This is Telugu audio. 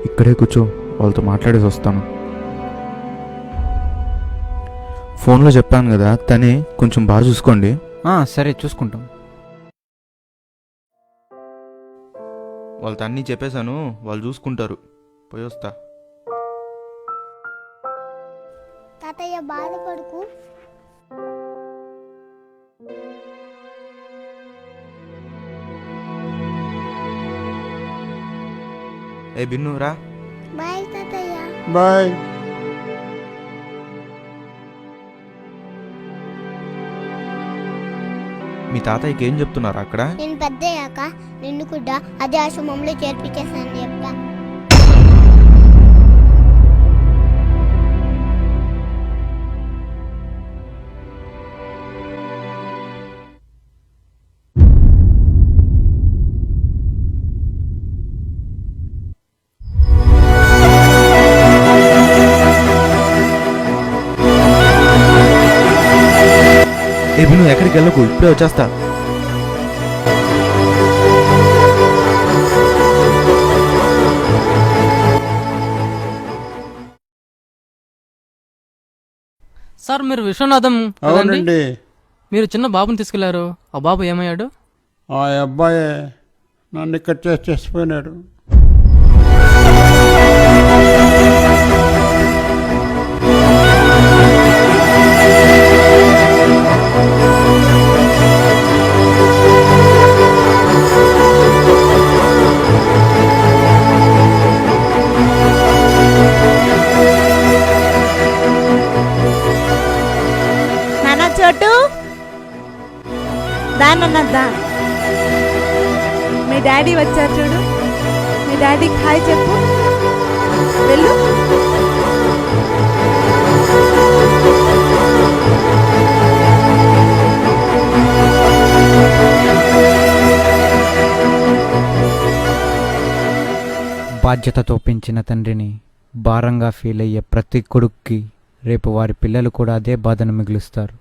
ఇక్కడే కూర్చో, వాళ్ళతో మాట్లాడేసి వస్తాను. ఫోన్లో చెప్పాను కదా, తనే కొంచెం బాగా చూసుకోండి. సరే చూసుకుంటాం. వాళ్ళతో అన్నీ చెప్పేశాను, వాళ్ళు చూసుకుంటారు. పోయి వస్తా. తాతయ్య బాధపడుకు. ఏ బిన్ను రా. బాయ్ తాతయ్య. బాయ్. మీ తాతయ్యకి ఏం చెప్తున్నారు అక్కడ? నేను పెద్దయ్యాక నిన్ను కూడా అదే ఆశ్రమంలో చేర్పించేసాను చెప్తా. ఏ బిన్ను, ఎక్కడికి వెళ్ళకు, ఇప్పుడే వచ్చేస్తా. సార్ మీరు విశ్వనాథం కదండి? అవునండి. మీరు చిన్న బాబుని తీసుకెళ్లారు, ఆ బాబు ఏమయ్యాడు? ఆ అబ్బాయే నన్ను ఇక్కడ చేసిపోయినాడు. నాన్న చోటు దానన్నద్దా, మీ డాడీ వచ్చారు చూడు, మీ డాడీకి హాయ్ చెప్పు. వెళ్ళు. బాధ్యతతో పెంచిన తండ్రిని భారంగా ఫీల్ అయ్యే ప్రతి కొడుక్కి రేపు వారి పిల్లలు కూడా అదే బాధను మిగులుస్తారు.